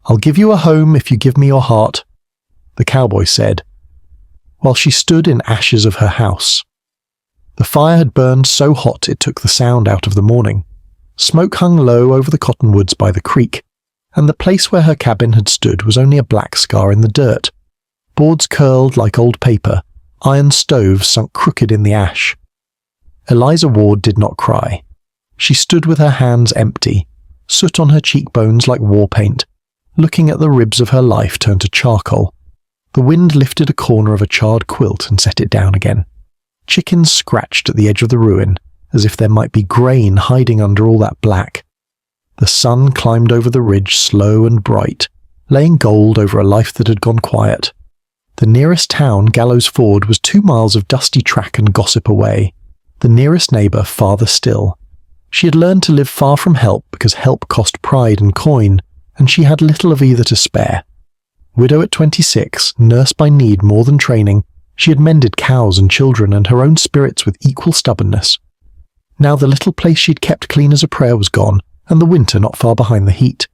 "I'll give you a home if you give me your heart," the cowboy said, while she stood in ashes of her house. The fire had burned so hot it took the sound out of the morning. Smoke hung low over the cottonwoods by the creek, and the place where her cabin had stood was only a black scar in the dirt. Boards curled like old paper, iron stoves sunk crooked in the ash. Eliza Ward did not cry. She stood with her hands empty, soot on her cheekbones like war paint, looking at the ribs of her life turned to charcoal. The wind lifted a corner of a charred quilt and set it down again. Chickens scratched at the edge of the ruin, as if there might be grain hiding under all that black. The sun climbed over the ridge slow and bright, laying gold over a life that had gone quiet. The nearest town, Gallows Ford, was 2 miles of dusty track and gossip away, the nearest neighbour farther still. She had learned to live far from help because help cost pride and coin, and she had little of either to spare. Widow at 26, nurse by need more than training, she had mended cows and children and her own spirits with equal stubbornness. Now the little place she'd kept clean as a prayer was gone, and the winter not far behind the heat.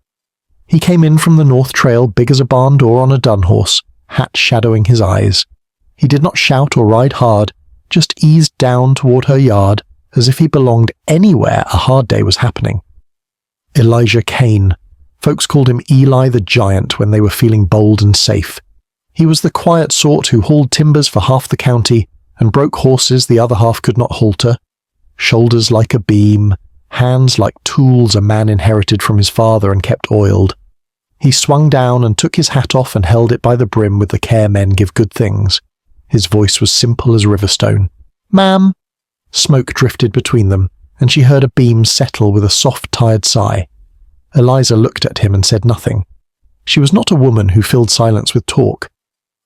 He came in from the north trail big as a barn door on a dun horse, hat shadowing his eyes. He did not shout or ride hard, just eased down toward her yard, as if he belonged anywhere a hard day was happening. Elijah Kane. Folks called him Eli the Giant when they were feeling bold and safe. He was the quiet sort who hauled timbers for half the county and broke horses the other half could not halter. Shoulders like a beam, hands like tools a man inherited from his father and kept oiled. He swung down and took his hat off and held it by the brim with the care men give good things. His voice was simple as riverstone. "Ma'am." Smoke drifted between them, and she heard a beam settle with a soft, tired sigh. Eliza looked at him and said nothing. She was not a woman who filled silence with talk.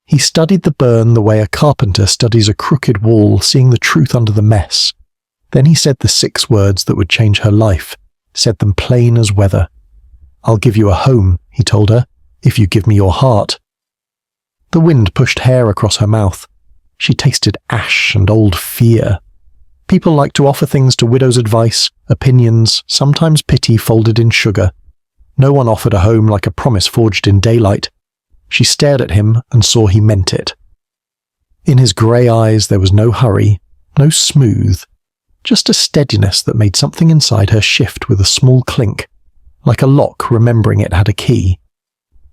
He studied the burn the way a carpenter studies a crooked wall, seeing the truth under the mess. Then he said the 6 words that would change her life, said them plain as weather. "I'll give you a home," he told her, "if you give me your heart." The wind pushed hair across her mouth. She tasted ash and old fear. People like to offer things to widows' advice, opinions, sometimes pity folded in sugar. No one offered a home like a promise forged in daylight. She stared at him and saw he meant it. In his grey eyes there was no hurry, no smooth, just a steadiness that made something inside her shift with a small clink, like a lock remembering it had a key.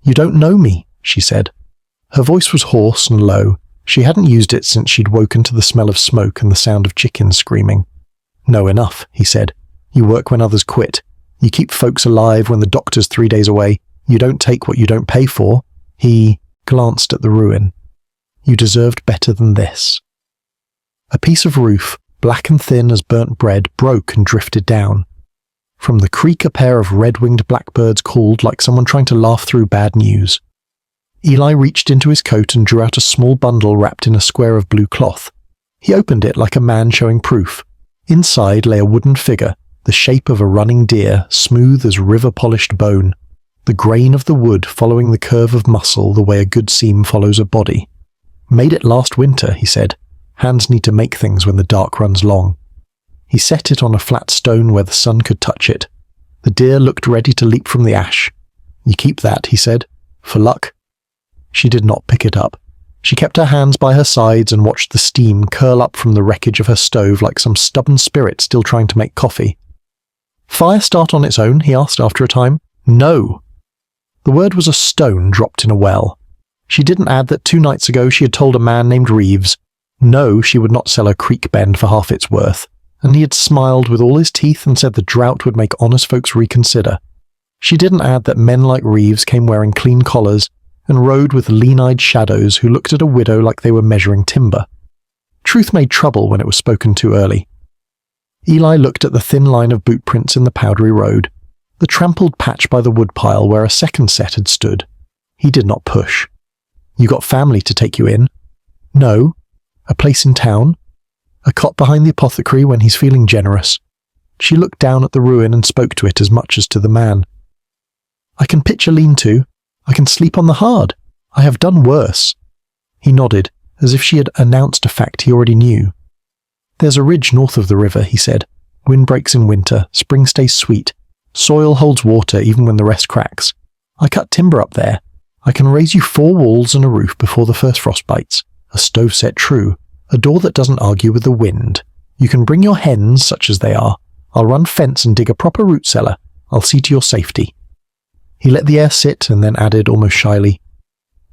"You don't know me," she said. Her voice was hoarse and low. She hadn't used it since she'd woken to the smell of smoke and the sound of chickens screaming. "Know enough," he said. "You work when others quit. You keep folks alive when the doctor's 3 days away. You don't take what you don't pay for." He glanced at the ruin. "You deserved better than this." A piece of roof, black and thin as burnt bread, broke and drifted down. From the creek a pair of red-winged blackbirds called like someone trying to laugh through bad news. Eli reached into his coat and drew out a small bundle wrapped in a square of blue cloth. He opened it like a man showing proof. Inside lay a wooden figure, the shape of a running deer, smooth as river-polished bone, the grain of the wood following the curve of muscle the way a good seam follows a body. "Made it last winter," he said. "Hands need to make things when the dark runs long." He set it on a flat stone where the sun could touch it. The deer looked ready to leap from the ash. "You keep that," he said, "for luck." She did not pick it up. She kept her hands by her sides and watched the steam curl up from the wreckage of her stove like some stubborn spirit still trying to make coffee. "Fire start on its own?" he asked after a time. "No." The word was a stone dropped in a well. She didn't add that 2 nights ago she had told a man named Reeves, no, she would not sell a creek bend for half its worth, and he had smiled with all his teeth and said the drought would make honest folks reconsider. She didn't add that men like Reeves came wearing clean collars and rode with lean-eyed shadows who looked at a widow like they were measuring timber. Truth made trouble when it was spoken too early. Eli looked at the thin line of boot prints in the powdery road, the trampled patch by the woodpile where a second set had stood. He did not push. "You got family to take you in?" "No." "A place in town?" "A cot behind the apothecary when he's feeling generous." She looked down at the ruin and spoke to it as much as to the man. "I can pitch a lean-to. I can sleep on the hard. I have done worse." He nodded, as if she had announced a fact he already knew. "There's a ridge north of the river," he said. "Wind breaks in winter, spring stays sweet. Soil holds water even when the rest cracks. I cut timber up there. I can raise you 4 walls and a roof before the first frost bites. A stove set true. A door that doesn't argue with the wind. You can bring your hens, such as they are. I'll run fence and dig a proper root cellar. I'll see to your safety." He let the air sit and then added almost shyly,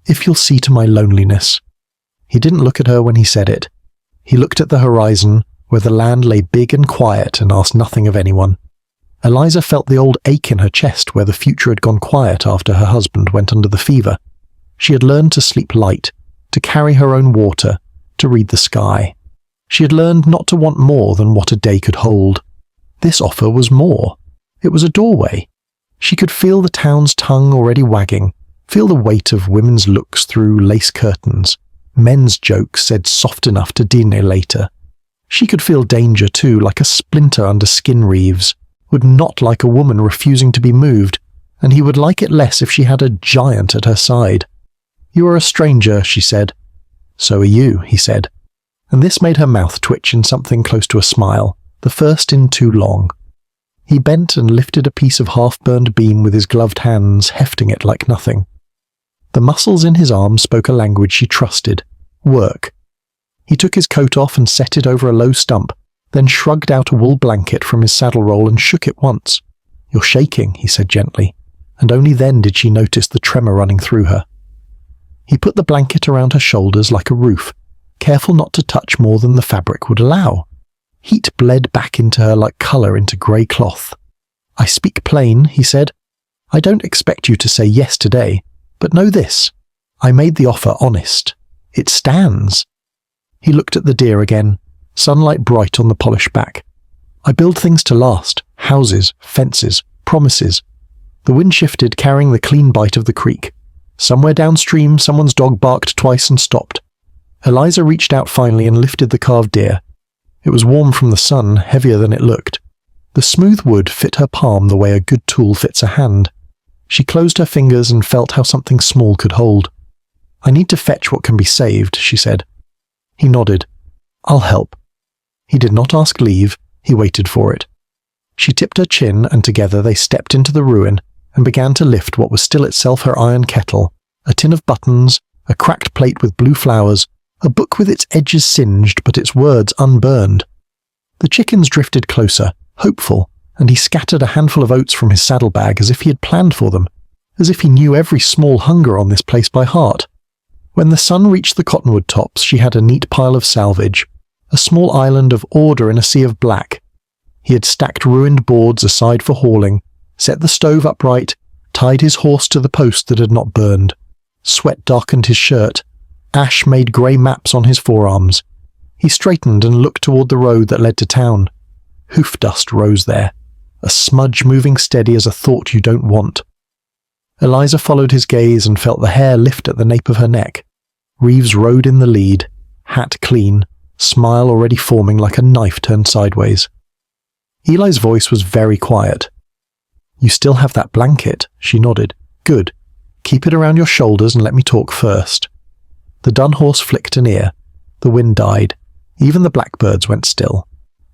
"If you'll see to my loneliness." He didn't look at her when he said it. He looked at the horizon, where the land lay big and quiet, and asked nothing of anyone. Eliza felt the old ache in her chest where the future had gone quiet after her husband went under the fever. She had learned to sleep light, to carry her own water, to read the sky. She had learned not to want more than what a day could hold. This offer was more. It was a doorway. She could feel the town's tongue already wagging, feel the weight of women's looks through lace curtains, men's jokes said soft enough to dîner later. She could feel danger too, like a splinter under skin reeves, would not like a woman refusing to be moved, and he would like it less if she had a giant at her side. "You are a stranger," she said. "So are you," he said, and this made her mouth twitch in something close to a smile, the first in too long. He bent and lifted a piece of half-burned beam with his gloved hands, hefting it like nothing. The muscles in his arms spoke a language she trusted, work. He took his coat off and set it over a low stump, then shrugged out a wool blanket from his saddle roll and shook it once. "You're shaking," he said gently, and only then did she notice the tremor running through her. He put the blanket around her shoulders like a roof, careful not to touch more than the fabric would allow. Heat bled back into her like colour into grey cloth. "I speak plain," he said. "I don't expect you to say yes today, but know this. I made the offer honest. It stands." He looked at the deer again, sunlight bright on the polished back. "I build things to last, houses, fences, promises." The wind shifted, carrying the clean bite of the creek. Somewhere downstream, someone's dog barked twice and stopped. Eliza reached out finally and lifted the carved deer. It was warm from the sun, heavier than it looked. The smooth wood fit her palm the way a good tool fits a hand. She closed her fingers and felt how something small could hold. "I need to fetch what can be saved," she said. He nodded. "I'll help." He did not ask leave, he waited for it. She tipped her chin, and together they stepped into the ruin and began to lift what was still itself her iron kettle, a tin of buttons, a cracked plate with blue flowers, a book with its edges singed but its words unburned. The chickens drifted closer, hopeful, and he scattered a handful of oats from his saddlebag as if he had planned for them, as if he knew every small hunger on this place by heart. When the sun reached the cottonwood tops, she had a neat pile of salvage, a small island of order in a sea of black. He had stacked ruined boards aside for hauling, set the stove upright, tied his horse to the post that had not burned. Sweat darkened his shirt. Ash made grey maps on his forearms. He straightened and looked toward the road that led to town. Hoof dust rose there, a smudge moving steady as a thought you don't want. Eliza followed his gaze and felt the hair lift at the nape of her neck. Reeves rode in the lead, hat clean, smile already forming like a knife turned sideways. Eli's voice was very quiet. "You still have that blanket," she nodded. "Good. Keep it around your shoulders and let me talk first." The dun horse flicked an ear. The wind died. Even the blackbirds went still.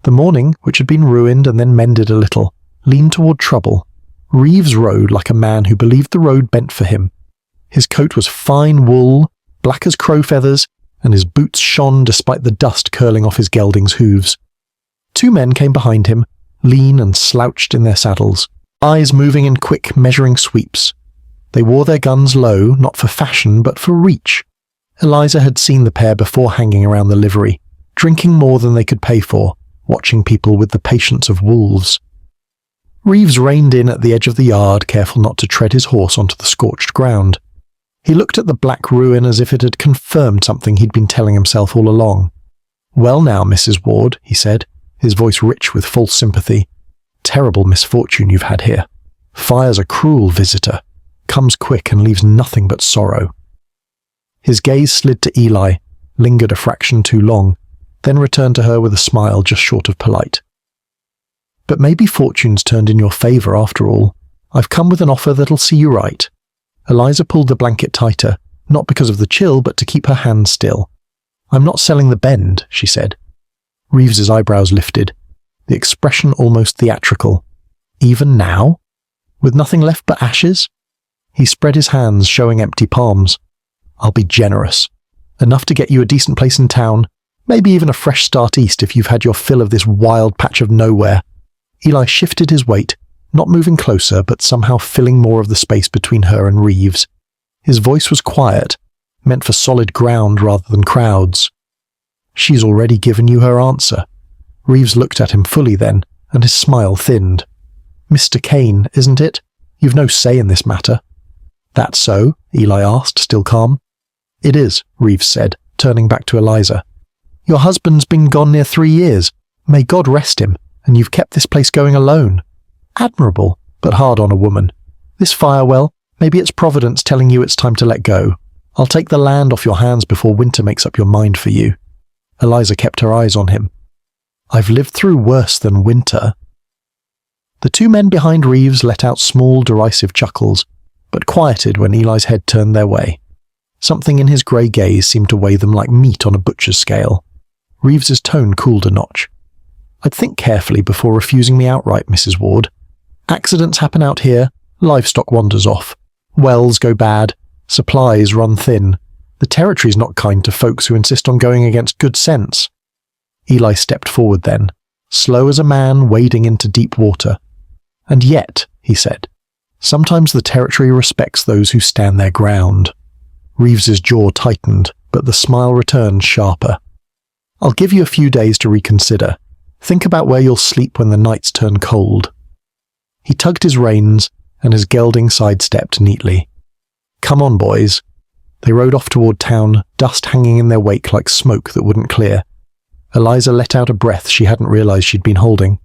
The morning, which had been ruined and then mended a little, leaned toward trouble. Reeves rode like a man who believed the road bent for him. His coat was fine wool, black as crow feathers, and his boots shone despite the dust curling off his gelding's hooves. 2 men came behind him, lean and slouched in their saddles, eyes moving in quick, measuring sweeps. They wore their guns low, not for fashion, but for reach. Eliza had seen the pair before hanging around the livery, drinking more than they could pay for, watching people with the patience of wolves. Reeves reined in at the edge of the yard, careful not to tread his horse onto the scorched ground. He looked at the black ruin as if it had confirmed something he'd been telling himself all along. "Well now, Mrs. Ward," he said, his voice rich with false sympathy. "Terrible misfortune you've had here. Fire's a cruel visitor, comes quick and leaves nothing but sorrow." His gaze slid to Eli, lingered a fraction too long, then returned to her with a smile just short of polite. "But maybe fortune's turned in your favour after all. I've come with an offer that'll see you right." Eliza pulled the blanket tighter, not because of the chill, but to keep her hands still. "I'm not selling the bend," she said. Reeves's eyebrows lifted, the expression almost theatrical. "Even now? With nothing left but ashes?" He spread his hands, showing empty palms. "I'll be generous. Enough to get you a decent place in town, maybe even a fresh start east if you've had your fill of this wild patch of nowhere." Eli shifted his weight, not moving closer, but somehow filling more of the space between her and Reeves. His voice was quiet, meant for solid ground rather than crowds. "She's already given you her answer." Reeves looked at him fully then, and his smile thinned. "Mr. Kane, isn't it? You've no say in this matter." "That so?" Eli asked, still calm. "It is," Reeves said, turning back to Eliza. "Your husband's been gone near 3 years. May God rest him, and you've kept this place going alone. Admirable, but hard on a woman. This fire, well, maybe it's Providence telling you it's time to let go. I'll take the land off your hands before winter makes up your mind for you." Eliza kept her eyes on him. "I've lived through worse than winter." The two men behind Reeves let out small, derisive chuckles, but quieted when Eli's head turned their way. Something in his grey gaze seemed to weigh them like meat on a butcher's scale. Reeves's tone cooled a notch. "I'd think carefully before refusing me outright, Mrs. Ward. Accidents happen out here, livestock wanders off, wells go bad, supplies run thin. The territory's not kind to folks who insist on going against good sense." Eli stepped forward then, slow as a man wading into deep water. "And yet," he said, "sometimes the territory respects those who stand their ground." Reeves's jaw tightened, but the smile returned sharper. "I'll give you a few days to reconsider. Think about where you'll sleep when the nights turn cold." He tugged his reins, and his gelding sidestepped neatly. "Come on, boys." They rode off toward town, dust hanging in their wake like smoke that wouldn't clear. Eliza let out a breath she hadn't realized she'd been holding.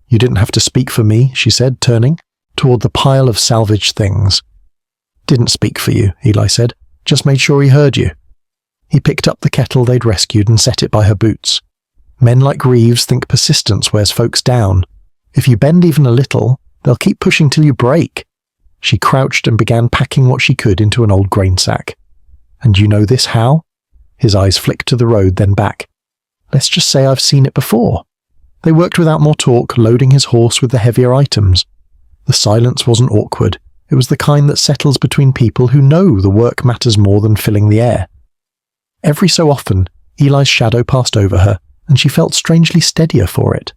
"You didn't have to speak for me," she said, turning toward the pile of salvaged things. "Didn't speak for you," Eli said. "Just made sure he heard you." He picked up the kettle they'd rescued and set it by her boots. Men like Reeves think persistence wears folks down. If you bend even a little, they'll keep pushing till you break. She crouched and began packing what she could into an old grain sack. "And you know this how?" His eyes flicked to the road, then back. "Let's just say I've seen it before." They worked without more talk, loading his horse with the heavier items. The silence wasn't awkward. It was the kind that settles between people who know the work matters more than filling the air. Every so often, Eli's shadow passed over her, and she felt strangely steadier for it.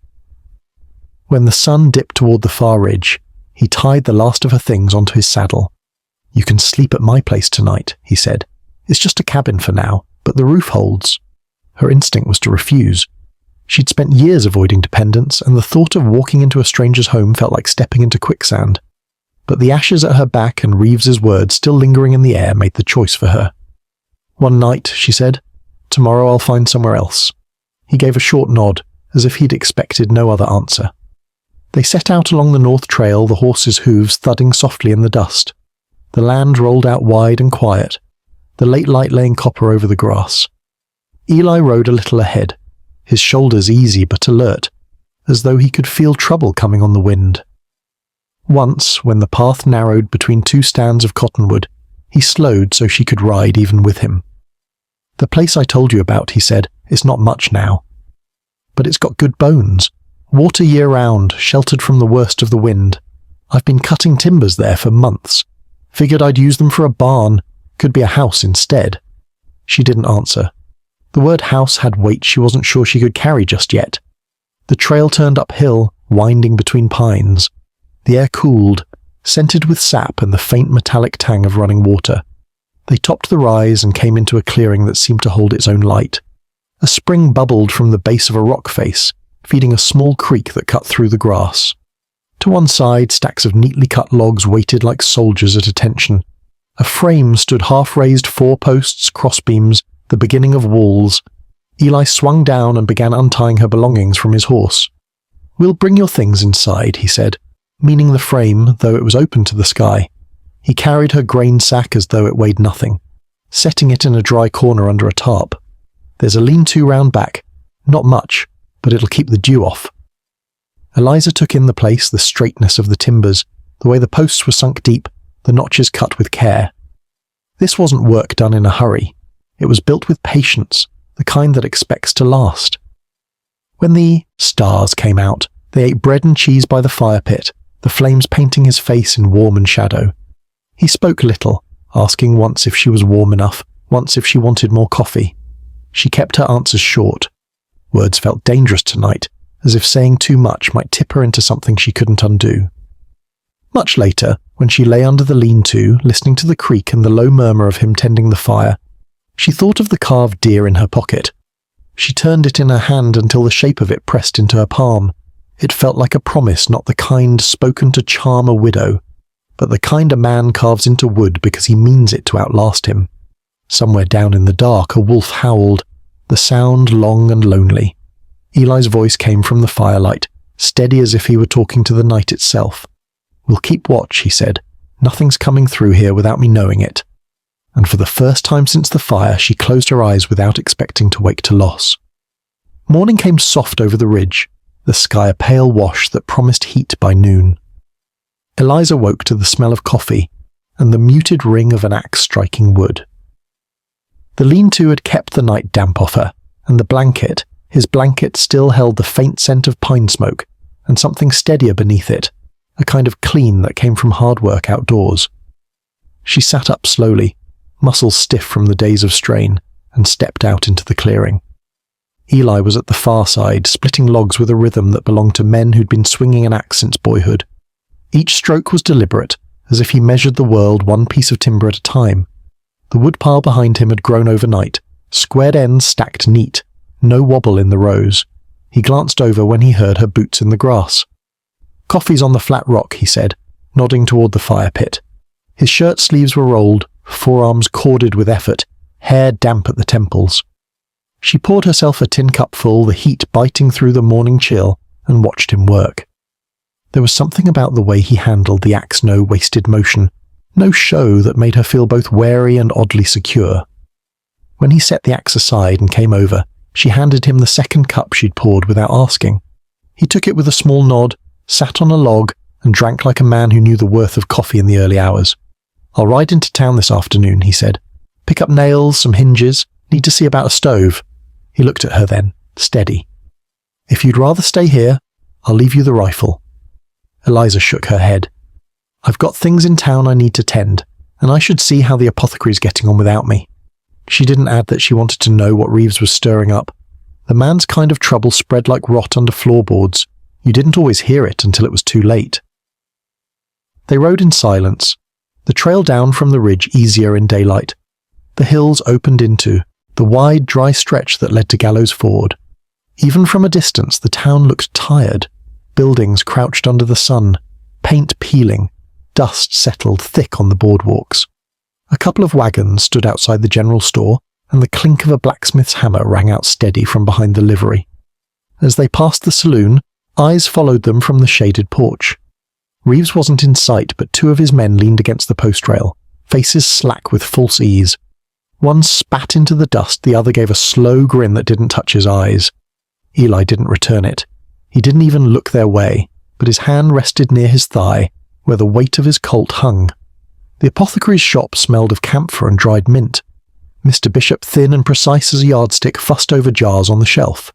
When the sun dipped toward the far ridge, he tied the last of her things onto his saddle. "You can sleep at my place tonight," he said. "It's just a cabin for now, but the roof holds." Her instinct was to refuse. She'd spent years avoiding dependence, and the thought of walking into a stranger's home felt like stepping into quicksand. But the ashes at her back and Reeves's words still lingering in the air made the choice for her. "One night," she said. "Tomorrow I'll find somewhere else." He gave a short nod, as if he'd expected no other answer. They set out along the north trail, the horses' hooves thudding softly in the dust. The land rolled out wide and quiet, the late light laying copper over the grass. Eli rode a little ahead, his shoulders easy but alert, as though he could feel trouble coming on the wind. Once, when the path narrowed between two stands of cottonwood, he slowed so she could ride even with him. "The place I told you about," he said, "is not much now. But it's got good bones. Water year-round, sheltered from the worst of the wind. I've been cutting timbers there for months. Figured I'd use them for a barn. Could be a house instead." She didn't answer. The word house had weight she wasn't sure she could carry just yet. The trail turned uphill, winding between pines. The air cooled, scented with sap and the faint metallic tang of running water. They topped the rise and came into a clearing that seemed to hold its own light. A spring bubbled from the base of a rock face, feeding a small creek that cut through the grass. To one side, stacks of neatly cut logs waited like soldiers at attention. A frame stood half-raised, 4 posts, crossbeams, the beginning of walls. Eli swung down and began untying her belongings from his horse. "We'll bring your things inside," he said, meaning the frame, though it was open to the sky. He carried her grain sack as though it weighed nothing, setting it in a dry corner under a tarp. "There's a lean-to round back. Not much, but it'll keep the dew off." Eliza took in the place, the straightness of the timbers, the way the posts were sunk deep, the notches cut with care. This wasn't work done in a hurry. It was built with patience, the kind that expects to last. When the stars came out, they ate bread and cheese by the fire pit, the flames painting his face in warm and shadow. He spoke little, asking once if she was warm enough, once if she wanted more coffee. She kept her answers short. Words felt dangerous tonight, as if saying too much might tip her into something she couldn't undo. Much later, when she lay under the lean-to, listening to the creak and the low murmur of him tending the fire, she thought of the carved deer in her pocket. She turned it in her hand until the shape of it pressed into her palm. It felt like a promise, not the kind spoken to charm a widow, but the kind a man carves into wood because he means it to outlast him. Somewhere down in the dark, a wolf howled, the sound long and lonely. Eli's voice came from the firelight, steady as if he were talking to the night itself. "We'll keep watch," he said. "Nothing's coming through here without me knowing it." And for the first time since the fire, she closed her eyes without expecting to wake to loss. Morning came soft over the ridge, the sky a pale wash that promised heat by noon. Eliza woke to the smell of coffee and the muted ring of an axe striking wood. The lean-to had kept the night damp off her, and the blanket, his blanket, still held the faint scent of pine smoke and something steadier beneath it, a kind of clean that came from hard work outdoors. She sat up slowly, muscles stiff from the days of strain, and stepped out into the clearing. Eli was at the far side, splitting logs with a rhythm that belonged to men who'd been swinging an axe since boyhood. Each stroke was deliberate, as if he measured the world one piece of timber at a time. The woodpile behind him had grown overnight, squared ends stacked neat, no wobble in the rows. He glanced over when he heard her boots in the grass. "Coffee's on the flat rock," he said, nodding toward the fire pit. His shirt sleeves were rolled, forearms corded with effort, hair damp at the temples. She poured herself a tin cup full, the heat biting through the morning chill, and watched him work. There was something about the way he handled the axe, no wasted motion, no show, that made her feel both wary and oddly secure. When he set the axe aside and came over, she handed him the second cup she'd poured without asking. He took it with a small nod, sat on a log, and drank like a man who knew the worth of coffee in the early hours. "I'll ride into town this afternoon," he said. "Pick up nails, some hinges, need to see about a stove." He looked at her then, steady. "If you'd rather stay here, I'll leave you the rifle." Eliza shook her head. "I've got things in town I need to tend, and I should see how the apothecary's getting on without me." She didn't add that she wanted to know what Reeves was stirring up. The man's kind of trouble spread like rot under floorboards. You didn't always hear it until it was too late. They rode in silence, the trail down from the ridge easier in daylight. The hills opened into the wide, dry stretch that led to Gallows Ford. Even from a distance, the town looked tired. Buildings crouched under the sun, paint peeling, dust settled thick on the boardwalks. A couple of wagons stood outside the general store, and the clink of a blacksmith's hammer rang out steady from behind the livery. As they passed the saloon, eyes followed them from the shaded porch. Reeves wasn't in sight, but two of his men leaned against the post rail, faces slack with false ease. One spat into the dust, the other gave a slow grin that didn't touch his eyes. Eli didn't return it. He didn't even look their way, but his hand rested near his thigh, where the weight of his Colt hung. The apothecary's shop smelled of camphor and dried mint. Mr. Bishop, thin and precise as a yardstick, fussed over jars on the shelf.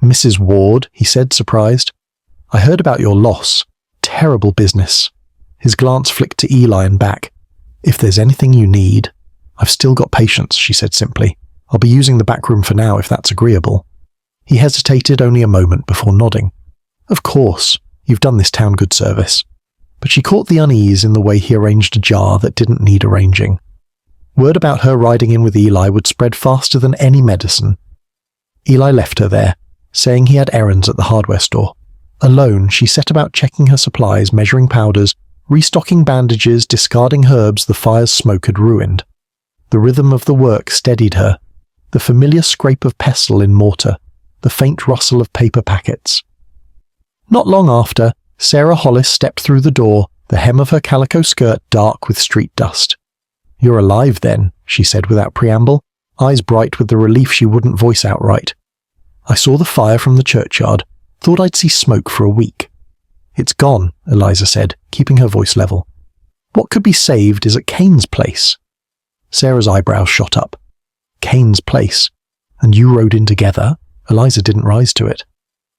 "Mrs. Ward," he said, surprised. "I heard about your loss. Terrible business." His glance flicked to Eli and back. "If there's anything you need..." "I've still got patience," she said simply. "I'll be using the back room for now, if that's agreeable." He hesitated only a moment before nodding. "Of course, you've done this town good service." But she caught the unease in the way he arranged a jar that didn't need arranging. Word about her riding in with Eli would spread faster than any medicine. Eli left her there, saying he had errands at the hardware store. Alone, she set about checking her supplies, measuring powders, restocking bandages, discarding herbs the fire's smoke had ruined. The rhythm of the work steadied her, the familiar scrape of pestle in mortar, the faint rustle of paper packets. Not long after, Sarah Hollis stepped through the door, the hem of her calico skirt dark with street dust. "You're alive, then," she said without preamble, eyes bright with the relief she wouldn't voice outright. "I saw the fire from the churchyard, thought I'd see smoke for a week." "It's gone," Eliza said, keeping her voice level. "What could be saved is at Kane's place." Sarah's eyebrows shot up. "Kane's place? And you rode in together?" Eliza didn't rise to it.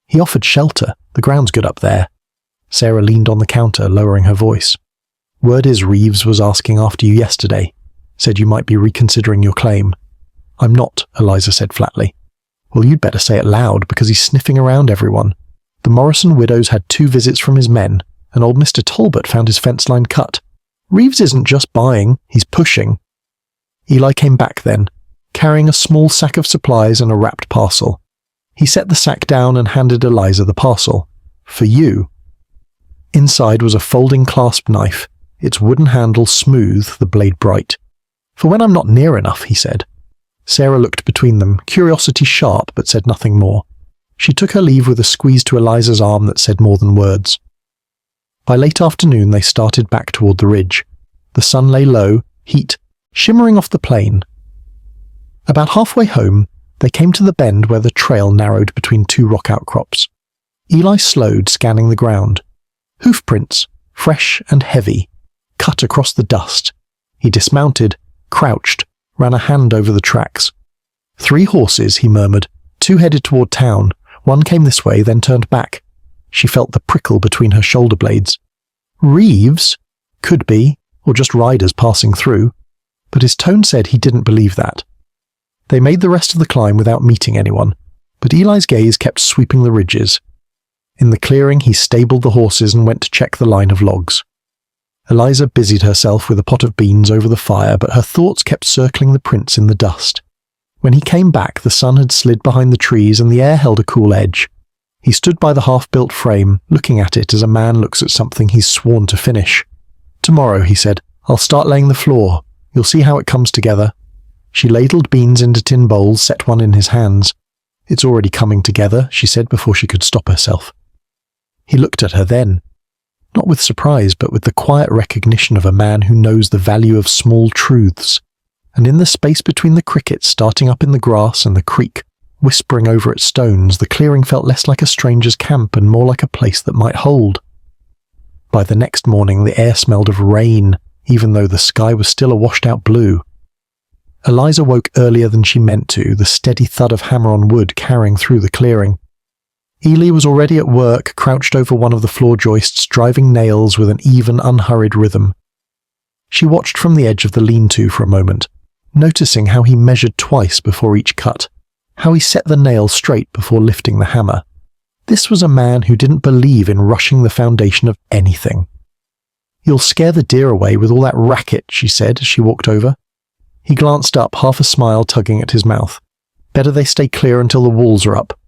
"He offered shelter. The ground's good up there." Sarah leaned on the counter, lowering her voice. Word is Reeves was asking after you yesterday. Said you might be reconsidering your claim. I'm not, Eliza said flatly. Well, you'd better say it loud, because he's sniffing around everyone. The Morrison widows had 2 visits from his men, and old Mr. Talbot found his fence line cut. Reeves isn't just buying, he's pushing. Eli came back then, carrying a small sack of supplies and a wrapped parcel. He set the sack down and handed Eliza the parcel. For you. Inside was a folding clasp knife, its wooden handle smooth, the blade bright. For when I'm not near enough, he said. Sarah looked between them, curiosity sharp, but said nothing more. She took her leave with a squeeze to Eliza's arm that said more than words. By late afternoon they started back toward the ridge. The sun lay low, heat, shimmering off the plain. About halfway home, they came to the bend where the trail narrowed between 2 rock outcrops. Eli slowed, scanning the ground. Hoofprints, fresh and heavy, cut across the dust. He dismounted, crouched, ran a hand over the tracks. 3 horses, he murmured. 2 headed toward town. 1 came this way, then turned back. She felt the prickle between her shoulder blades. Reeves? Could be, or just riders passing through. But his tone said he didn't believe that. They made the rest of the climb without meeting anyone, but Eli's gaze kept sweeping the ridges. In the clearing, he stabled the horses and went to check the line of logs. Eliza busied herself with a pot of beans over the fire, but her thoughts kept circling the prints in the dust. When he came back, the sun had slid behind the trees and the air held a cool edge. He stood by the half-built frame, looking at it as a man looks at something he's sworn to finish. Tomorrow, he said, I'll start laying the floor. You'll see how it comes together. She ladled beans into tin bowls, set one in his hands. It's already coming together, she said before she could stop herself. He looked at her then, not with surprise, but with the quiet recognition of a man who knows the value of small truths. And in the space between the crickets starting up in the grass and the creek, whispering over its stones, the clearing felt less like a stranger's camp and more like a place that might hold. By the next morning, the air smelled of rain, even though the sky was still a washed-out blue. Eliza woke earlier than she meant to, the steady thud of hammer on wood carrying through the clearing. Eli was already at work, crouched over one of the floor joists, driving nails with an even, unhurried rhythm. She watched from the edge of the lean-to for a moment, noticing how he measured twice before each cut, how he set the nail straight before lifting the hammer. This was a man who didn't believe in rushing the foundation of anything. You'll scare the deer away with all that racket, she said as she walked over. He glanced up, half a smile tugging at his mouth. Better they stay clear until the walls are up.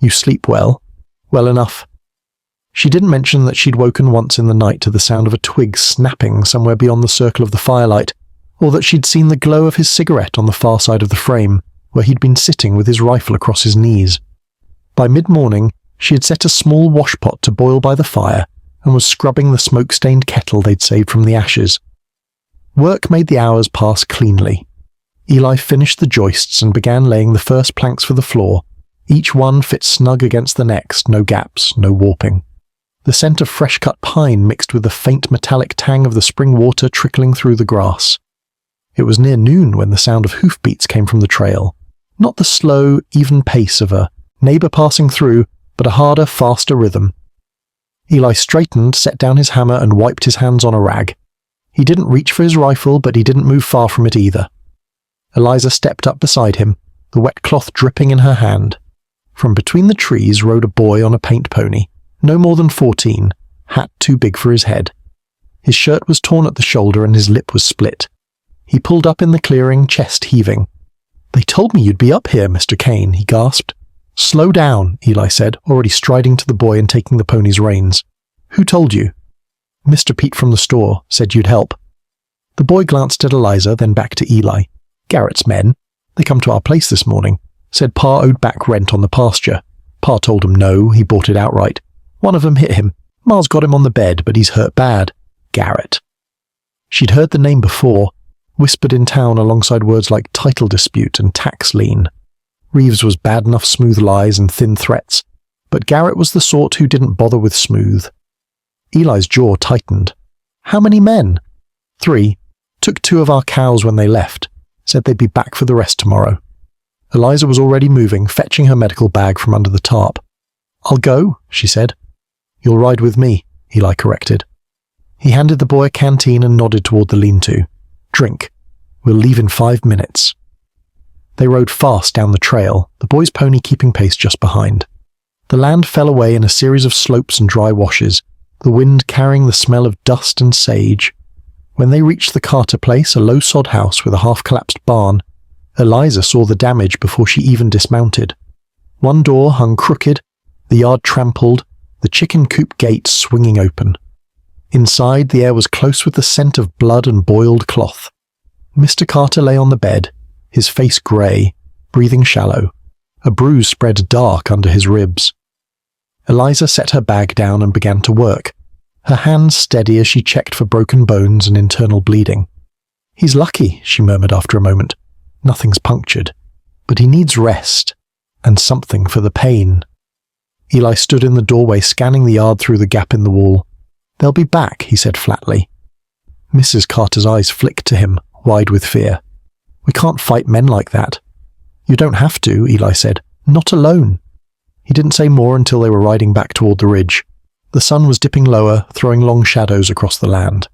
You sleep well? Well enough. She didn't mention that she'd woken once in the night to the sound of a twig snapping somewhere beyond the circle of the firelight, or that she'd seen the glow of his cigarette on the far side of the frame, where he'd been sitting with his rifle across his knees. By mid-morning, she had set a small washpot to boil by the fire and was scrubbing the smoke-stained kettle they'd saved from the ashes. Work made the hours pass cleanly. Eli finished the joists and began laying the first planks for the floor. Each one fit snug against the next, no gaps, no warping. The scent of fresh-cut pine mixed with the faint metallic tang of the spring water trickling through the grass. It was near noon when the sound of hoofbeats came from the trail. Not the slow, even pace of a neighbor passing through, but a harder, faster rhythm. Eli straightened, set down his hammer and wiped his hands on a rag. He didn't reach for his rifle, but he didn't move far from it either. Eliza stepped up beside him, the wet cloth dripping in her hand. From between the trees rode a boy on a paint pony, no more than 14, hat too big for his head. His shirt was torn at the shoulder and his lip was split. He pulled up in the clearing, chest heaving. "They told me you'd be up here, Mr. Kane," he gasped. "Slow down," Eli said, already striding to the boy and taking the pony's reins. "Who told you?" "Mr. Pete from the store said you'd help." The boy glanced at Eliza, then back to Eli. "Garrett's men. They come to our place this morning. Said Pa owed back rent on the pasture. Pa told him no, he bought it outright. One of them hit him. Ma's got him on the bed, but he's hurt bad. Garrett." She'd heard the name before, whispered in town alongside words like title dispute and tax lien. Reeves was bad enough smooth lies and thin threats, but Garrett was the sort who didn't bother with smooth. Eli's jaw tightened. "How many men?" "3. Took 2 of our cows when they left. Said they'd be back for the rest tomorrow." Eliza was already moving, fetching her medical bag from under the tarp. "I'll go," she said. "You'll ride with me," Eli corrected. He handed the boy a canteen and nodded toward the lean-to. "Drink. We'll leave in 5 minutes." They rode fast down the trail, the boy's pony keeping pace just behind. The land fell away in a series of slopes and dry washes, the wind carrying the smell of dust and sage. When they reached the Carter place, a low sod house with a half-collapsed barn, Eliza saw the damage before she even dismounted. One door hung crooked, the yard trampled, the chicken coop gate swinging open. Inside, the air was close with the scent of blood and boiled cloth. Mr. Carter lay on the bed, his face grey, breathing shallow. A bruise spread dark under his ribs. Eliza set her bag down and began to work, her hands steady as she checked for broken bones and internal bleeding. "He's lucky," she murmured after a moment. "Nothing's punctured. But he needs rest, and something for the pain." Eli stood in the doorway, scanning the yard through the gap in the wall. "They'll be back," he said flatly. Mrs. Carter's eyes flicked to him, wide with fear. "We can't fight men like that." "You don't have to," Eli said. "Not alone." He didn't say more until they were riding back toward the ridge. The sun was dipping lower, throwing long shadows across the land.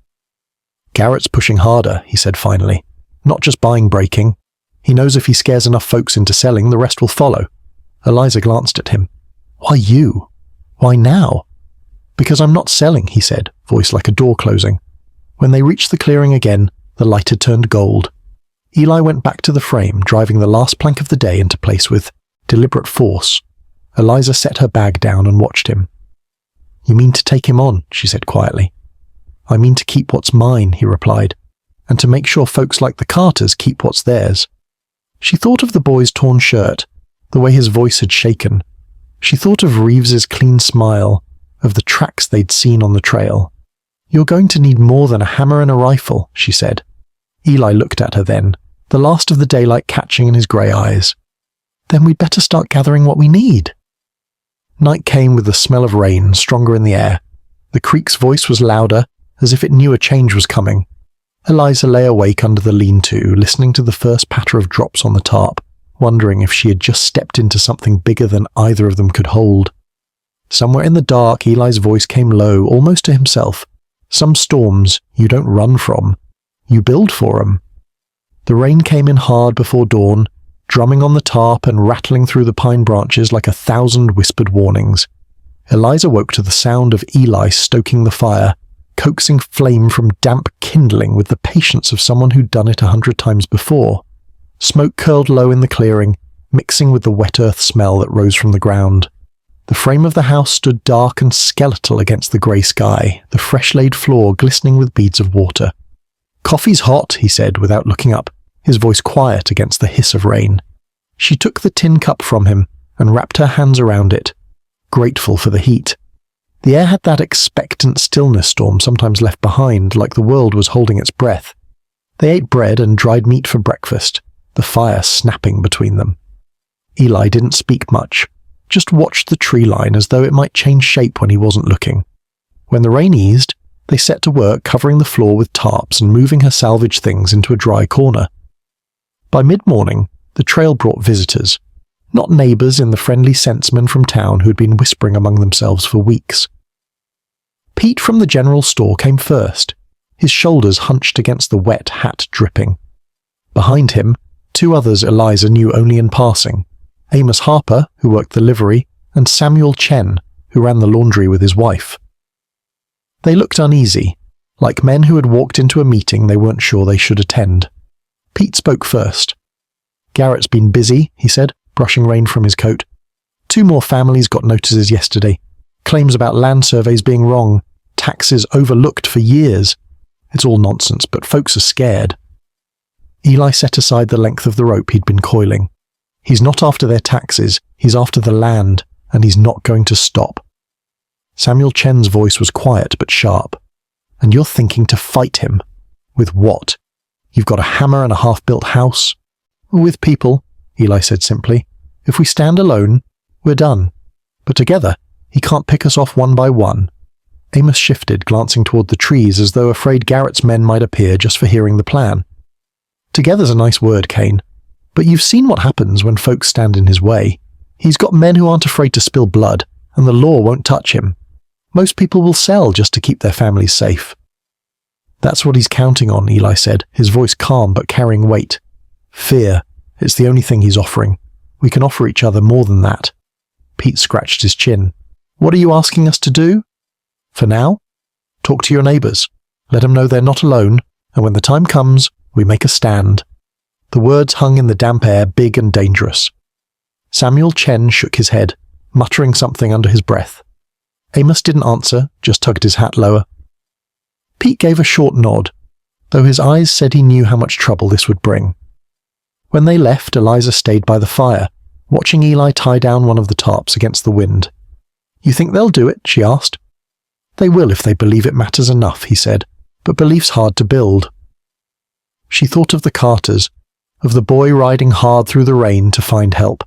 "Garrett's pushing harder," he said finally. "Not just buying breaking. He knows if he scares enough folks into selling, the rest will follow." Eliza glanced at him. "Why you? Why now?" "Because I'm not selling," he said, voice like a door closing. When they reached the clearing again, the light had turned gold. Eli went back to the frame, driving the last plank of the day into place with deliberate force. Eliza set her bag down and watched him. "You mean to take him on?" she said quietly. "I mean to keep what's mine," he replied, "and to make sure folks like the Carters keep what's theirs." She thought of the boy's torn shirt, the way his voice had shaken. She thought of Reeves's clean smile, of the tracks they'd seen on the trail. "You're going to need more than a hammer and a rifle," she said. Eli looked at her then, the last of the daylight catching in his grey eyes. "Then we'd better start gathering what we need." Night came with the smell of rain stronger in the air. The creek's voice was louder, as if it knew a change was coming. Eliza lay awake under the lean-to, listening to the first patter of drops on the tarp, wondering if she had just stepped into something bigger than either of them could hold. Somewhere in the dark, Eli's voice came low, almost to himself. "Some storms you don't run from. You build for 'em." The rain came in hard before dawn, drumming on the tarp and rattling through the pine branches like 1,000 whispered warnings. Eliza woke to the sound of Eli stoking the fire, coaxing flame from damp kindling with the patience of someone who'd done it 100 times before. Smoke curled low in the clearing, mixing with the wet earth smell that rose from the ground. The frame of the house stood dark and skeletal against the grey sky, the fresh-laid floor glistening with beads of water. "Coffee's hot," he said without looking up, his voice quiet against the hiss of rain. She took the tin cup from him and wrapped her hands around it, grateful for the heat. The air had that expectant stillness Storm sometimes left behind, like the world was holding its breath. They ate bread and dried meat for breakfast, the fire snapping between them. Eli didn't speak much, just watched the tree line as though it might change shape when he wasn't looking. When the rain eased, they set to work covering the floor with tarps and moving her salvage things into a dry corner. By mid-morning, the trail brought visitors, not neighbours in the friendly sensemen from town who'd been whispering among themselves for weeks. Pete from the general store came first, his shoulders hunched against the wet hat dripping. Behind him, 2 others Eliza knew only in passing, Amos Harper, who worked the livery, and Samuel Chen, who ran the laundry with his wife. They looked uneasy, like men who had walked into a meeting they weren't sure they should attend. Pete spoke first. "Garrett's been busy," he said, brushing rain from his coat. 2 more families got notices yesterday. Claims about land surveys being wrong, taxes overlooked for years. It's all nonsense, but folks are scared. Eli set aside the length of the rope he'd been coiling. He's not after their taxes, he's after the land, and he's not going to stop. Samuel Chen's voice was quiet but sharp. "And you're thinking to fight him? With what? You've got a hammer and a half-built house?" "With people," Eli said simply. "If we stand alone, we're done. But together, he can't pick us off one by one." Amos shifted, glancing toward the trees as though afraid Garrett's men might appear just for hearing the plan. "Together's a nice word, Kane. But you've seen what happens when folks stand in his way. He's got men who aren't afraid to spill blood, and the law won't touch him. Most people will sell just to keep their families safe. That's what he's counting on, Eli said, his voice calm but carrying weight. Fear. It's the only thing he's offering. We can offer each other more than that. Pete scratched his chin. What are you asking us to do? For now, talk to your neighbors. Let them know they're not alone, and when the time comes, we make a stand. The words hung in the damp air, big and dangerous. Samuel Chen shook his head, muttering something under his breath. Amos didn't answer, just tugged his hat lower. Pete gave a short nod, though his eyes said he knew how much trouble this would bring. When they left, Eliza stayed by the fire, watching Eli tie down one of the tarps against the wind. You think they'll do it? She asked. They will if they believe it matters enough, he said, but belief's hard to build. She thought of the Carters, of the boy riding hard through the rain to find help.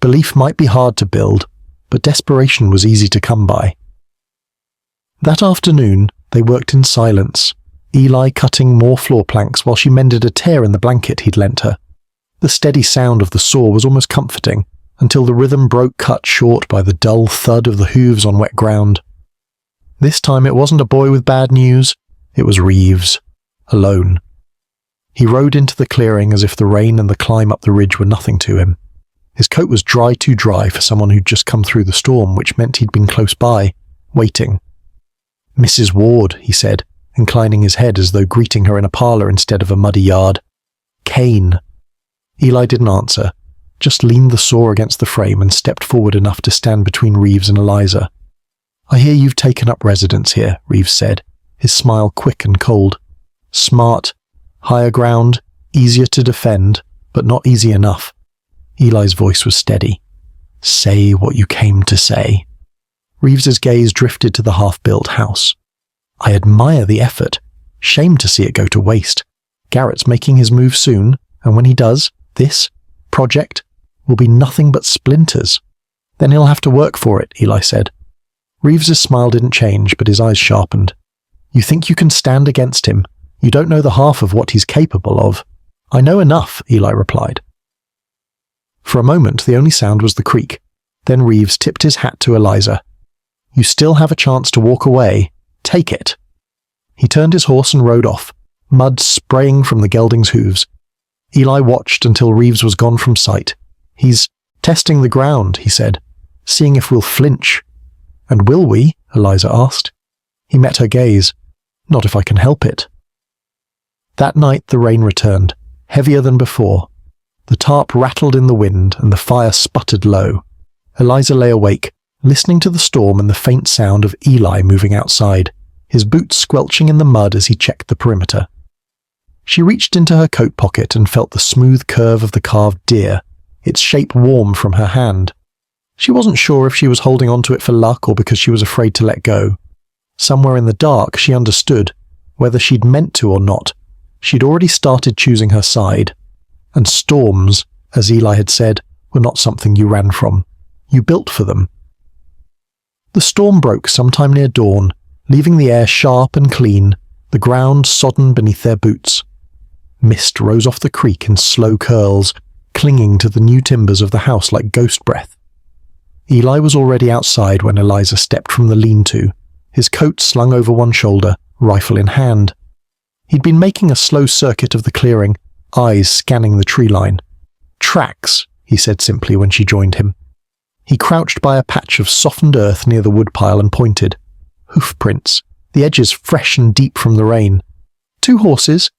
Belief might be hard to build, but desperation was easy to come by. That afternoon, they worked in silence, Eli cutting more floor planks while she mended a tear in the blanket he'd lent her. The steady sound of the saw was almost comforting, until the rhythm broke cut short by the dull thud of the hooves on wet ground. This time it wasn't a boy with bad news, it was Reeves, alone. He rode into the clearing as if the rain and the climb up the ridge were nothing to him. His coat was too dry for someone who'd just come through the storm, which meant he'd been close by, waiting. Mrs. Ward, he said, inclining his head as though greeting her in a parlour instead of a muddy yard. Kane. Eli didn't answer, just leaned the saw against the frame and stepped forward enough to stand between Reeves and Eliza. I hear you've taken up residence here, Reeves said, his smile quick and cold. Smart, higher ground, easier to defend, but not easy enough. Eli's voice was steady. Say what you came to say. Reeves's gaze drifted to the half-built house. I admire the effort. Shame to see it go to waste. Garrett's making his move soon, and when he does, this project will be nothing but splinters. Then he'll have to work for it, Eli said. Reeves's smile didn't change, but his eyes sharpened. You think you can stand against him? You don't know the half of what he's capable of. I know enough, Eli replied. For a moment, the only sound was the creak. Then Reeves tipped his hat to Eliza. You still have a chance to walk away. Take it. He turned his horse and rode off, mud spraying from the gelding's hooves. Eli watched until Reeves was gone from sight. He's testing the ground, he said, seeing if we'll flinch. And will we? Eliza asked. He met her gaze. Not if I can help it. That night the rain returned, heavier than before. The tarp rattled in the wind and the fire sputtered low. Eliza lay awake, listening to the storm and the faint sound of Eli moving outside, his boots squelching in the mud as he checked the perimeter. She reached into her coat pocket and felt the smooth curve of the carved deer, its shape warm from her hand. She wasn't sure if she was holding onto it for luck or because she was afraid to let go. Somewhere in the dark she understood, whether she'd meant to or not, she'd already started choosing her side. And storms, as Eli had said, were not something you ran from. You built for them. The storm broke sometime near dawn, leaving the air sharp and clean, the ground sodden beneath their boots. Mist rose off the creek in slow curls, clinging to the new timbers of the house like ghost breath. Eli was already outside when Eliza stepped from the lean-to, his coat slung over one shoulder, rifle in hand. He'd been making a slow circuit of the clearing, eyes scanning the tree line. Tracks, he said simply when she joined him. He crouched by a patch of softened earth near the woodpile and pointed. Hoof prints, the edges fresh and deep from the rain. 2 horses.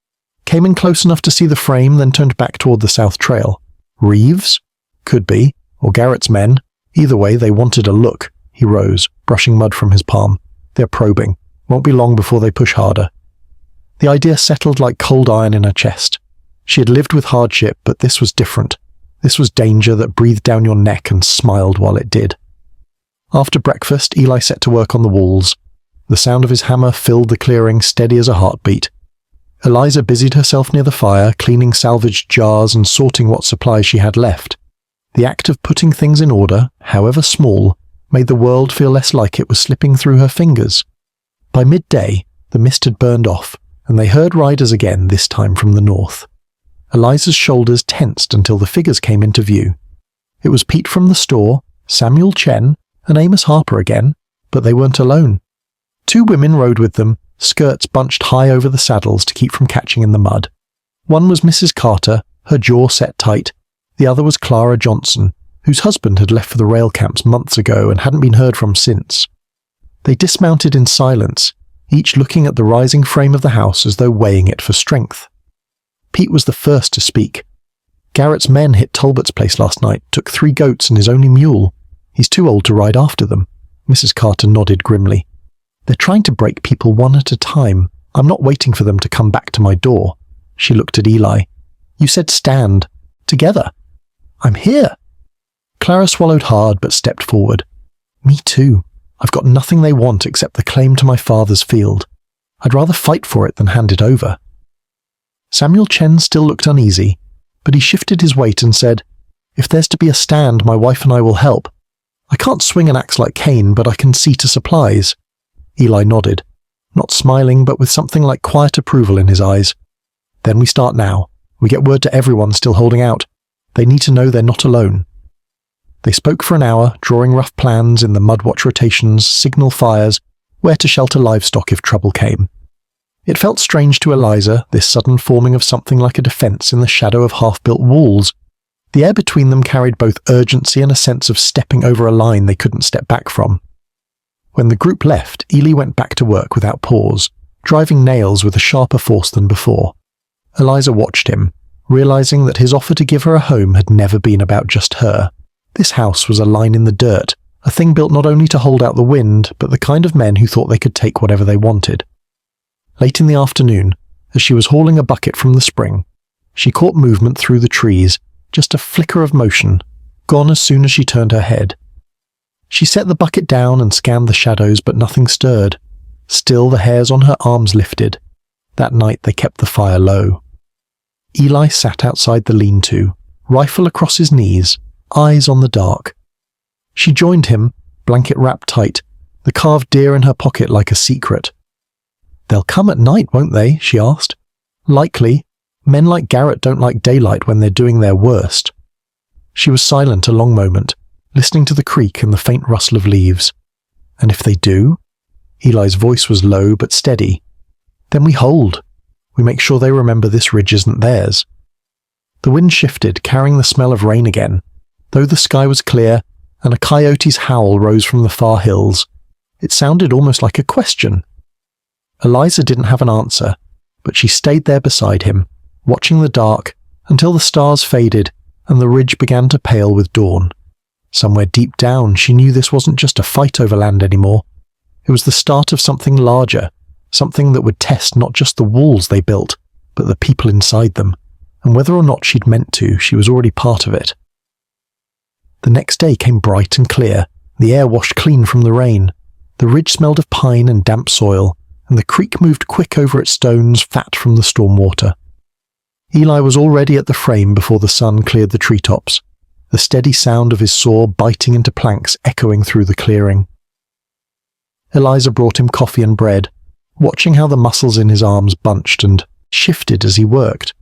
Came in close enough to see the frame, then turned back toward the south trail. Reeves? Could be. Or Garrett's men. Either way, they wanted a look. He rose, brushing mud from his palm. They're probing. Won't be long before they push harder. The idea settled like cold iron in her chest. She had lived with hardship, but this was different. This was danger that breathed down your neck and smiled while it did. After breakfast, Eli set to work on the walls. The sound of his hammer filled the clearing, steady as a heartbeat. Eliza busied herself near the fire, cleaning salvaged jars and sorting what supplies she had left. The act of putting things in order, however small, made the world feel less like it was slipping through her fingers. By midday, the mist had burned off, and they heard riders again, this time from the north. Eliza's shoulders tensed until the figures came into view. It was Pete from the store, Samuel Chen, and Amos Harper again, but they weren't alone. 2 women rode with them, skirts bunched high over the saddles to keep from catching in the mud. One was Mrs. Carter, her jaw set tight. The other was Clara Johnson, whose husband had left for the rail camps months ago and hadn't been heard from since. They dismounted in silence, each looking at the rising frame of the house as though weighing it for strength. Pete was the first to speak. "Garrett's men hit Talbot's place last night, took 3 goats and his only mule. He's too old to ride after them." Mrs. Carter nodded grimly. "They're trying to break people one at a time. I'm not waiting for them to come back to my door." She looked at Eli. "You said stand. Together." "I'm here." Clara swallowed hard but stepped forward. "Me too. I've got nothing they want except the claim to my father's field. I'd rather fight for it than hand it over." Samuel Chen still looked uneasy, but he shifted his weight and said, "If there's to be a stand, my wife and I will help. I can't swing an axe like Cain, but I can see to supplies." Eli nodded, not smiling but with something like quiet approval in his eyes. "Then we start now. We get word to everyone still holding out. They need to know they're not alone." They spoke for an hour, drawing rough plans in the mud-watch rotations, signal fires, where to shelter livestock if trouble came. It felt strange to Eliza, this sudden forming of something like a defence in the shadow of half-built walls. The air between them carried both urgency and a sense of stepping over a line they couldn't step back from. When the group left, Ely went back to work without pause, driving nails with a sharper force than before. Eliza watched him, realizing that his offer to give her a home had never been about just her. This house was a line in the dirt, a thing built not only to hold out the wind, but the kind of men who thought they could take whatever they wanted. Late in the afternoon, as she was hauling a bucket from the spring, she caught movement through the trees, just a flicker of motion, gone as soon as she turned her head. She set the bucket down and scanned the shadows, but nothing stirred. Still, the hairs on her arms lifted. That night they kept the fire low. Eli sat outside the lean-to, rifle across his knees, eyes on the dark. She joined him, blanket wrapped tight, the carved deer in her pocket like a secret. "They'll come at night, won't they?" she asked. "Likely. Men like Garrett don't like daylight when they're doing their worst." She was silent a long moment, listening to the creak and the faint rustle of leaves. "And if they do?" Eli's voice was low but steady. "Then we hold. We make sure they remember this ridge isn't theirs." The wind shifted, carrying the smell of rain again, though the sky was clear and a coyote's howl rose from the far hills. It sounded almost like a question. Eliza didn't have an answer, but she stayed there beside him, watching the dark until the stars faded and the ridge began to pale with dawn. Somewhere deep down, she knew this wasn't just a fight over land anymore. It was the start of something larger, something that would test not just the walls they built, but the people inside them, and whether or not she'd meant to, she was already part of it. The next day came bright and clear, the air washed clean from the rain. The ridge smelled of pine and damp soil, and the creek moved quick over its stones, fat from the storm water. Eli was already at the frame before the sun cleared the treetops, the steady sound of his saw biting into planks echoing through the clearing. Eliza brought him coffee and bread, watching how the muscles in his arms bunched and shifted as he worked.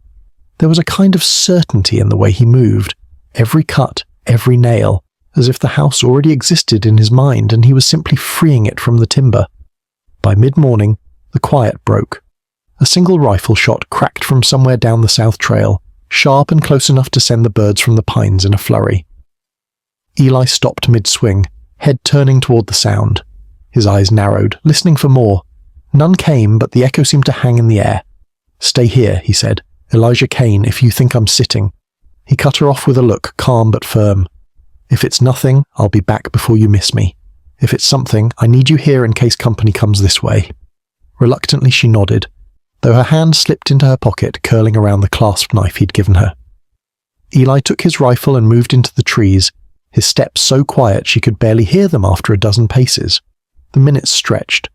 There was a kind of certainty in the way he moved, every cut, every nail, as if the house already existed in his mind and he was simply freeing it from the timber. By mid-morning, the quiet broke. A single rifle shot cracked from somewhere down the south trail, sharp and close enough to send the birds from the pines in a flurry. Eli stopped mid-swing, head turning toward the sound. His eyes narrowed, listening for more. None came, but the echo seemed to hang in the air. "Stay here," he said. "Elijah Kane, if you think I'm sitting." He cut her off with a look, calm but firm. "If it's nothing, I'll be back before you miss me. If it's something, I need you here in case company comes this way." Reluctantly she nodded, though her hand slipped into her pocket, curling around the clasp knife he'd given her. Eli took his rifle and moved into the trees, his steps so quiet she could barely hear them after a dozen paces. The minutes stretched.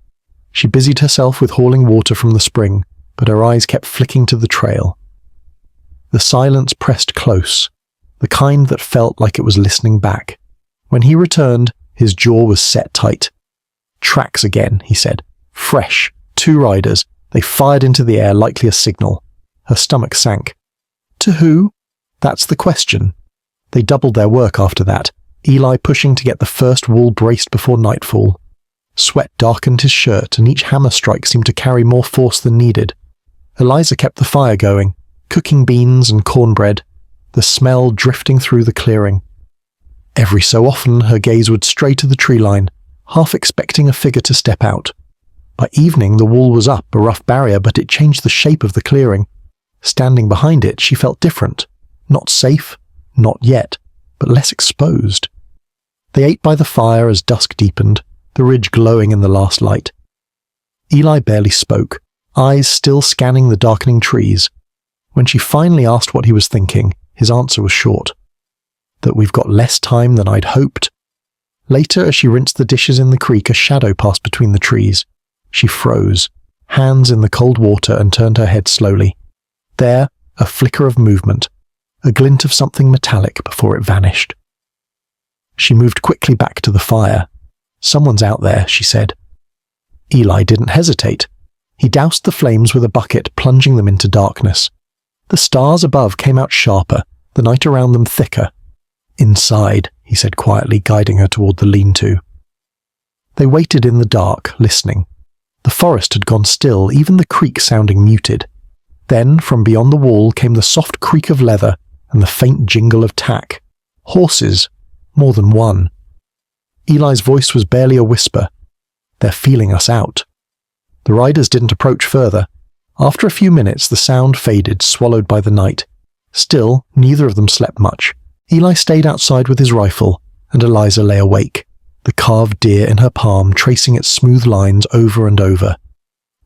She busied herself with hauling water from the spring, but her eyes kept flicking to the trail. The silence pressed close, the kind that felt like it was listening back. When he returned, his jaw was set tight. "Tracks again," he said. "Fresh. 2 riders. They fired into the air, likely a signal." Her stomach sank. "To who?" "That's the question." They doubled their work after that, Eli pushing to get the first wall braced before nightfall. Sweat darkened his shirt, and each hammer strike seemed to carry more force than needed. Eliza kept the fire going, cooking beans and cornbread, the smell drifting through the clearing. Every so often her gaze would stray to the tree line, half expecting a figure to step out. By evening the wall was up, a rough barrier, but it changed the shape of the clearing. Standing behind it, she felt different. Not safe, not yet, but less exposed. They ate by the fire as dusk deepened, the ridge glowing in the last light. Eli barely spoke, eyes still scanning the darkening trees. When she finally asked what he was thinking, his answer was short. That we've got less time than I'd hoped. Later, as she rinsed the dishes in the creek, a shadow passed between the trees. She froze, hands in the cold water, and turned her head slowly. There, a flicker of movement, a glint of something metallic before it vanished. She moved quickly back to the fire. "Someone's out there," she said. Eli didn't hesitate. He doused the flames with a bucket, plunging them into darkness. The stars above came out sharper, the night around them thicker. "Inside," he said quietly, guiding her toward the lean-to. They waited in the dark, listening. The forest had gone still, even the creek sounding muted. Then, from beyond the wall, came the soft creak of leather and the faint jingle of tack. Horses, more than one. Eli's voice was barely a whisper. "They're feeling us out." The riders didn't approach further. After a few minutes, the sound faded, swallowed by the night. Still, neither of them slept much. Eli stayed outside with his rifle, and Eliza lay awake, the carved deer in her palm tracing its smooth lines over and over.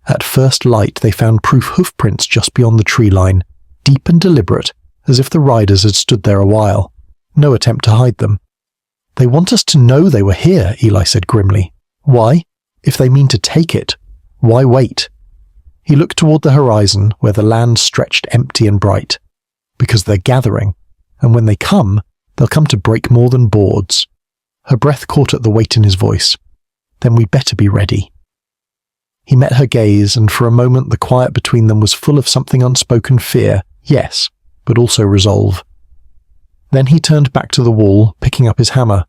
At first light, they found proof hoofprints just beyond the tree line, deep and deliberate, as if the riders had stood there a while. No attempt to hide them. "They want us to know they were here," Eli said grimly. "Why? If they mean to take it, why wait?" He looked toward the horizon, where the land stretched empty and bright. "Because they're gathering, and when they come, they'll come to break more than boards." Her breath caught at the weight in his voice. "Then we better be ready." He met her gaze, and for a moment the quiet between them was full of something unspoken fear, yes, but also resolve. Then he turned back to the wall, picking up his hammer.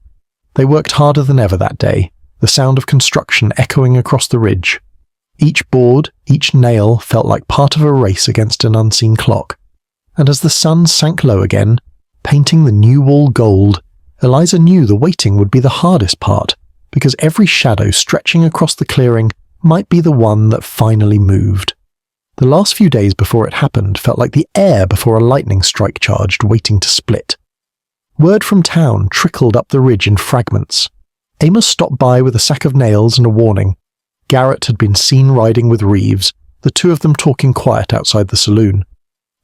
They worked harder than ever that day, the sound of construction echoing across the ridge. Each board, each nail felt like part of a race against an unseen clock. And as the sun sank low again, painting the new wall gold, Eliza knew the waiting would be the hardest part, because every shadow stretching across the clearing might be the one that finally moved. The last few days before it happened felt like the air before a lightning strike charged, waiting to split. Word from town trickled up the ridge in fragments. Amos stopped by with a sack of nails and a warning. Garrett had been seen riding with Reeves, the two of them talking quiet outside the saloon.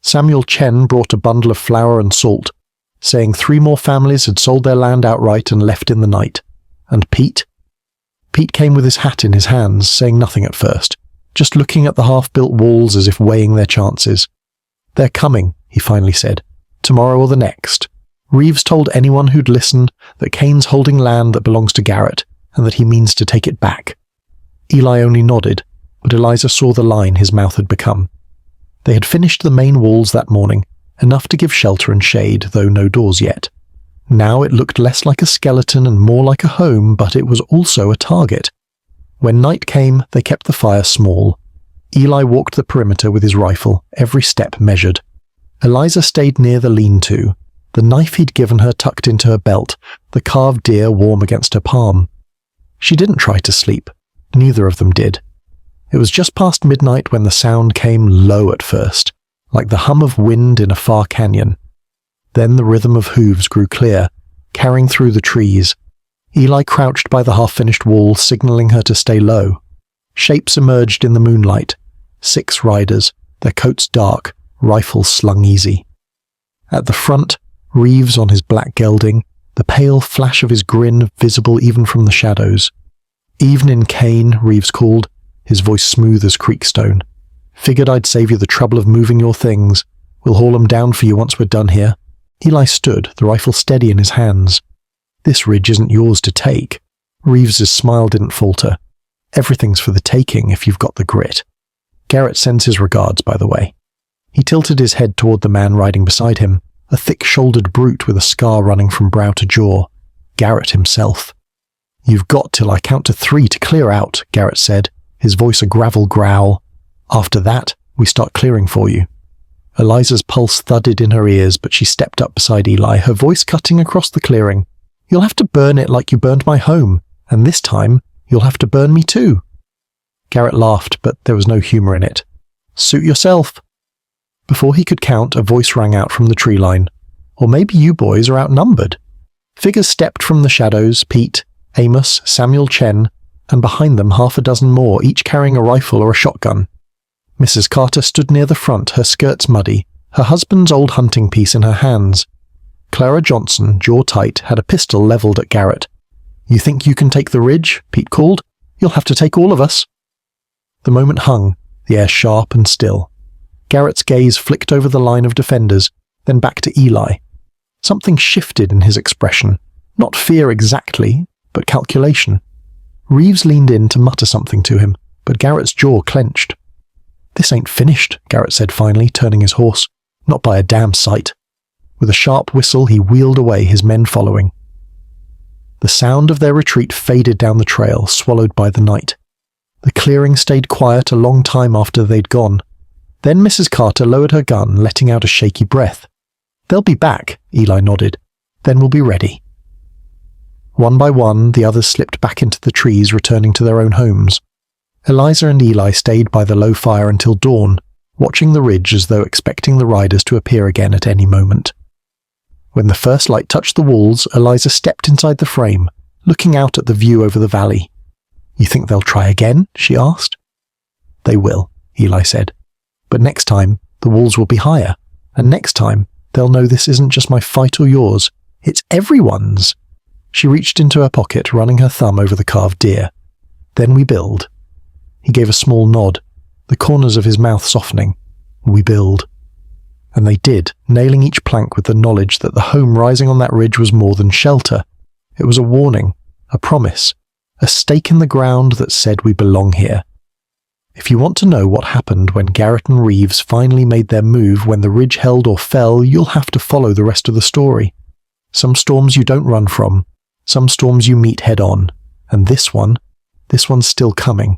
Samuel Chen brought a bundle of flour and salt, saying 3 more families had sold their land outright and left in the night. And Pete? Pete came with his hat in his hands, saying nothing at first, just looking at the half-built walls as if weighing their chances. "They're coming," he finally said. "Tomorrow or the next." Reeves told anyone who'd listen that Kane's holding land that belongs to Garrett, and that he means to take it back. Eli only nodded, but Eliza saw the line his mouth had become. They had finished the main walls that morning, enough to give shelter and shade, though no doors yet. Now it looked less like a skeleton and more like a home, but it was also a target. When night came, they kept the fire small. Eli walked the perimeter with his rifle, every step measured. Eliza stayed near the lean-to, the knife he'd given her tucked into her belt, the carved deer warm against her palm. She didn't try to sleep. Neither of them did. It was just past midnight when the sound came low at first, like the hum of wind in a far canyon. Then the rhythm of hooves grew clear, carrying through the trees. Eli crouched by the half-finished wall, signaling her to stay low. Shapes emerged in the moonlight. 6 riders, their coats dark, rifles slung easy. At the front, Reeves on his black gelding, the pale flash of his grin visible even from the shadows. "Evening, Kane," Reeves called, his voice smooth as creekstone. "Figured I'd save you the trouble of moving your things. We'll haul 'em down for you once we're done here." Eli stood, the rifle steady in his hands. "This ridge isn't yours to take." Reeves's smile didn't falter. "Everything's for the taking if you've got the grit. Garrett sends his regards, by the way." He tilted his head toward the man riding beside him, a thick-shouldered brute with a scar running from brow to jaw. Garrett himself. You've got till I count to 3 to clear out, Garrett said, his voice a gravel growl. After that, we start clearing for you. Eliza's pulse thudded in her ears, but she stepped up beside Eli, her voice cutting across the clearing. You'll have to burn it like you burned my home, and this time, you'll have to burn me too. Garrett laughed, but there was no humor in it. Suit yourself. Before he could count, a voice rang out from the tree line. Or maybe you boys are outnumbered. Figures stepped from the shadows, Pete, Amos, Samuel Chen, and behind them 6 more, each carrying a rifle or a shotgun. Mrs. Carter stood near the front, her skirts muddy, her husband's old hunting piece in her hands. Clara Johnson, jaw tight, had a pistol leveled at Garrett. You think you can take the ridge? Pete called. You'll have to take all of us. The moment hung, the air sharp and still. Garrett's gaze flicked over the line of defenders, then back to Eli. Something shifted in his expression. Not fear exactly, but calculation. Reeves leaned in to mutter something to him, but Garrett's jaw clenched. This ain't finished, Garrett said finally, turning his horse. Not by a damn sight. With a sharp whistle, he wheeled away, his men following. The sound of their retreat faded down the trail, swallowed by the night. The clearing stayed quiet a long time after they'd gone. Then Mrs. Carter lowered her gun, letting out a shaky breath. They'll be back, Eli nodded. Then we'll be ready. One by one, the others slipped back into the trees, returning to their own homes. Eliza and Eli stayed by the low fire until dawn, watching the ridge as though expecting the riders to appear again at any moment. When the first light touched the walls, Eliza stepped inside the frame, looking out at the view over the valley. You think they'll try again? She asked. They will, Eli said. But next time, the walls will be higher, and next time, they'll know this isn't just my fight or yours, it's everyone's. She reached into her pocket, running her thumb over the carved deer. Then we build. He gave a small nod, the corners of his mouth softening. We build. And they did, nailing each plank with the knowledge that the home rising on that ridge was more than shelter. It was a warning, a promise, a stake in the ground that said we belong here. If you want to know what happened when Garrett and Reeves finally made their move, when the ridge held or fell, you'll have to follow the rest of the story. Some storms you don't run from, some storms you meet head on, and this one's still coming.